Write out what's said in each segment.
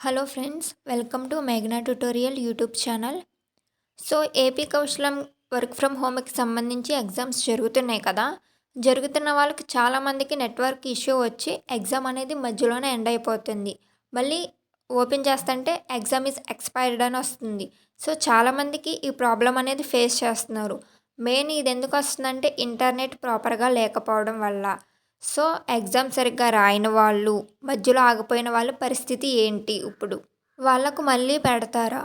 Hello friends, welcome to మేఘనా tutorial YouTube channel. So AP Kaushalam work from హోమ్కి సంబంధించి ఎగ్జామ్స్ జరుగుతున్నాయి కదా. జరుగుతున్న వాళ్ళకి చాలామందికి నెట్వర్క్ ఇష్యూ వచ్చి ఎగ్జామ్ అనేది మధ్యలోనే ఎండ్ అయిపోతుంది. మళ్ళీ ఓపెన్ చేస్తుంటే ఎగ్జామ్ ఈజ్ ఎక్స్పైర్డ్ అని వస్తుంది. సో చాలామందికి ఈ ప్రాబ్లం అనేది ఫేస్ చేస్తున్నారు. మెయిన్ ఇది ఎందుకు వస్తుందంటే ఇంటర్నెట్ ప్రాపర్గా లేకపోవడం వల్ల. సో ఎగ్జామ్ సరిగ్గా రాయని వాళ్ళు, మధ్యలో ఆగిపోయిన వాళ్ళ పరిస్థితి ఏంటి ఇప్పుడు? వాళ్ళకు మళ్ళీ పెడతారా?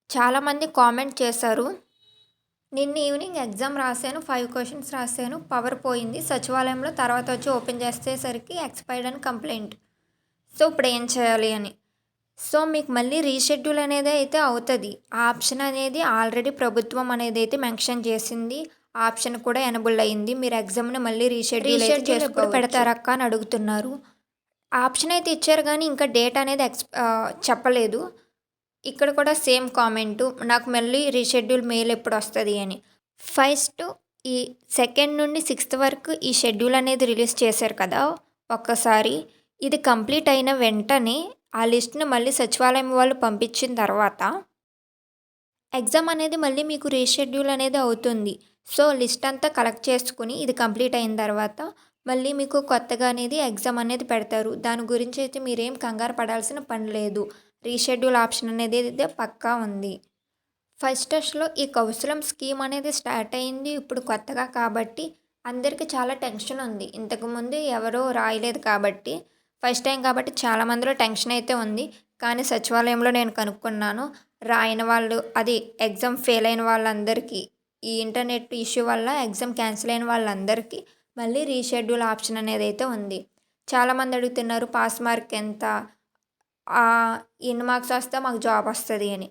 చాలామంది కామెంట్ చేశారు. నిన్న ఈవినింగ్ ఎగ్జామ్ రాశాను, 5 క్వశ్చన్స్ రాశాను, పవర్ పోయింది సచివాలయంలో, తర్వాత వచ్చి ఓపెన్ చేసేసరికి ఎక్స్పైర్డ్ అని కంప్లైంట్. సో ఇప్పుడు ఏం చేయాలి అని. సో మీకు మళ్ళీ రీషెడ్యూల్ అనేది అయితే అవుతుంది. ఆ ఆప్షన్ అనేది ఆల్రెడీ ప్రభుత్వం అనేది అయితే మెన్షన్ చేసింది. ఆప్షన్ కూడా ఎనబుల్ అయింది. మీరు ఎగ్జామ్ని మళ్ళీ రీషెడ్యూల్ ఎప్పుడు పెడతారక్క అని అడుగుతున్నారు. ఆప్షన్ అయితే ఇచ్చారు కానీ ఇంకా డేట్ అనేది చెప్పలేదు. ఇక్కడ కూడా సేమ్ కామెంటు, నాకు మళ్ళీ రీషెడ్యూల్ మెయిల్ ఎప్పుడు వస్తుంది అని. ఫస్ట్ ఈ 2nd నుండి 6th వరకు ఈ షెడ్యూల్ అనేది రిలీజ్ చేశారు కదా. ఒక్కసారి ఇది కంప్లీట్ అయిన వెంటనే ఆ లిస్ట్ని మళ్ళీ సచివాలయం వాళ్ళు పంపించిన తర్వాత ఎగ్జామ్ అనేది మళ్ళీ మీకు రీషెడ్యూల్ అనేది అవుతుంది. సో లిస్ట్ అంతా కలెక్ట్ చేసుకుని ఇది కంప్లీట్ అయిన తర్వాత మళ్ళీ మీకు కొత్తగా అనేది ఎగ్జామ్ అనేది పెడతారు. దాని గురించి అయితే మీరేం కంగారు పడాల్సిన పని లేదు. రీషెడ్యూల్ ఆప్షన్ అనేది అయితే పక్కా ఉంది. ఫస్ట్ టెస్ట్లో ఈ కౌశలం స్కీమ్ అనేది స్టార్ట్ అయింది ఇప్పుడు కొత్తగా కాబట్టి అందరికీ చాలా టెన్షన్ ఉంది. ఇంతకుముందు ఎవరో రాయలేదు కాబట్టి, ఫస్ట్ టైం కాబట్టి చాలామందిలో టెన్షన్ అయితే ఉంది. కానీ సచివాలయంలో నేను కనుక్కున్నాను, రాయని వాళ్ళు, అది ఎగ్జామ్ ఫెయిల్ అయిన వాళ్ళందరికీ, ఈ ఇంటర్నెట్ ఇష్యూ వల్ల ఎగ్జామ్ క్యాన్సిల్ అయిన వాళ్ళందరికీ మళ్ళీ రీషెడ్యూల్ ఆప్షన్ అనేది అయితే ఉంది. చాలామంది అడుగుతున్నారు పాస్ మార్క్ ఎంత, ఎన్ని మార్క్స్ వస్తే మాకు జాబ్ వస్తుంది అని.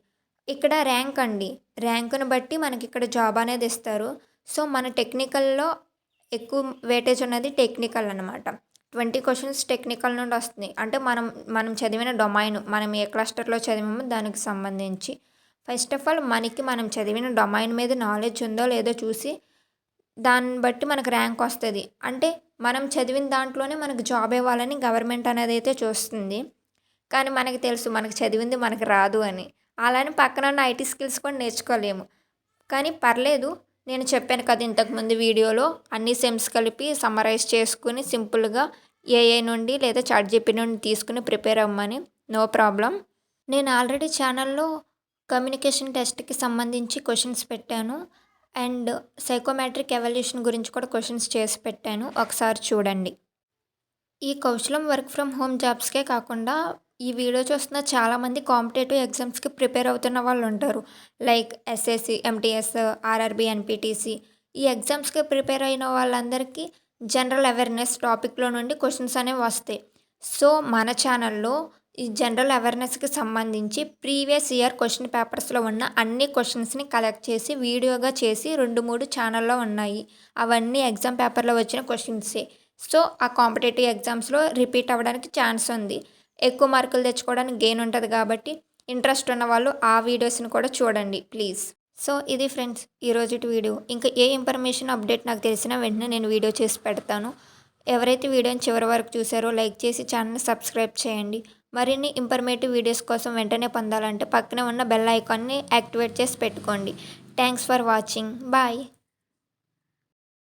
ఇక్కడ ర్యాంక్ అండి, ర్యాంకును బట్టి మనకి ఇక్కడ జాబ్ అనేది ఇస్తారు. సో మన టెక్నికల్లో ఎక్కువ వెయిటేజ్ ఉన్నది టెక్నికల్ అనమాట. 20 క్వశ్చన్స్ టెక్నికల్ నుండి వస్తుంది. అంటే మనం చదివిన డొమైన్, మనం ఏ క్లస్టర్లో చదివామో దానికి సంబంధించి. ఫస్ట్ ఆఫ్ ఆల్ మనం చదివిన డొమైన్ మీద నాలెడ్జ్ ఉందో లేదో చూసి దాన్ని బట్టి మనకు ర్యాంక్ వస్తుంది. అంటే మనం చదివిన దాంట్లోనే మనకు జాబ్ ఇవ్వాలని గవర్నమెంట్ అనేది అయితే చూస్తుంది. కానీ మనకు తెలుసు మనకు చదివింది మనకు రాదు అని. అలానే పక్కన ఉన్న ఐటీ స్కిల్స్ కూడా నేర్చుకోలేము. కానీ పర్లేదు, నేను చెప్పాను కదా ఇంతకుముందు వీడియోలో, అన్ని సెమ్స్ కలిపి సమ్మరైజ్ చేసుకుని సింపుల్గా ఏఐ నుండి లేదా చాట్‌జీపీటీ నుండి తీసుకుని ప్రిపేర్ అవ్వమని. No problem. నేను ఆల్రెడీ ఛానల్లో కమ్యూనికేషన్ టెస్ట్కి సంబంధించి క్వశ్చన్స్ పెట్టాను అండ్ సైకోమెట్రిక్ ఎవాల్యుయేషన్ గురించి కూడా క్వశ్చన్స్ చేసి పెట్టాను, ఒకసారి చూడండి. ఈ కౌశలం వర్క్ ఫ్రమ్ హోమ్ జాబ్స్కే కాకుండా ఈ వీడియో చూస్తున్న చాలామంది కాంపిటేటివ్ ఎగ్జామ్స్కి ప్రిపేర్ అవుతున్న వాళ్ళు ఉంటారు. Like SSC, MTS, RRB, NPTC. ఈ ఎగ్జామ్స్కి ప్రిపేర్ అయిన వాళ్ళందరికీ జనరల్ అవేర్నెస్ టాపిక్లో నుండి క్వశ్చన్స్ అనేవి వస్తాయి. సో మన ఛానల్లో ఈ జనరల్ అవేర్నెస్కి సంబంధించి ప్రీవియస్ ఇయర్ క్వశ్చన్ పేపర్స్లో ఉన్న అన్ని క్వశ్చన్స్ని కలెక్ట్ చేసి వీడియోగా చేసి 2-3 ఛానల్లో ఉన్నాయి. అవన్నీ ఎగ్జామ్ పేపర్లో వచ్చిన క్వశ్చన్సే. సో ఆ కాంపిటేటివ్ ఎగ్జామ్స్లో రిపీట్ అవ్వడానికి ఛాన్స్ ఉంది. ఎక్కువ మార్కులు తెచ్చుకోవడానికి గెయిన్ ఉంటుంది కాబట్టి ఇంట్రెస్ట్ ఉన్న వాళ్ళు ఆ వీడియోస్ని కూడా చూడండి ప్లీజ్. సో ఇది ఫ్రెండ్స్ ఈరోజుటి వీడియో. ఇంకా ఏ ఇన్ఫర్మేషన్ అప్డేట్ నాకు తెలిసిన వెంటనే నేను వీడియో చేసి పెడతాను. ఎవరైతే వీడియోని చివరి వరకు చూసారో లైక్ చేసి ఛానల్ని సబ్స్క్రైబ్ చేయండి. మరిన్ని ఇన్ఫర్మేటివ్ వీడియోస్ కోసం వెంటనే పొందాలంటే పక్కనే ఉన్న బెల్ ఐకాన్ని యాక్టివేట్ చేసి పెట్టుకోండి. Thanks for watching. బాయ్.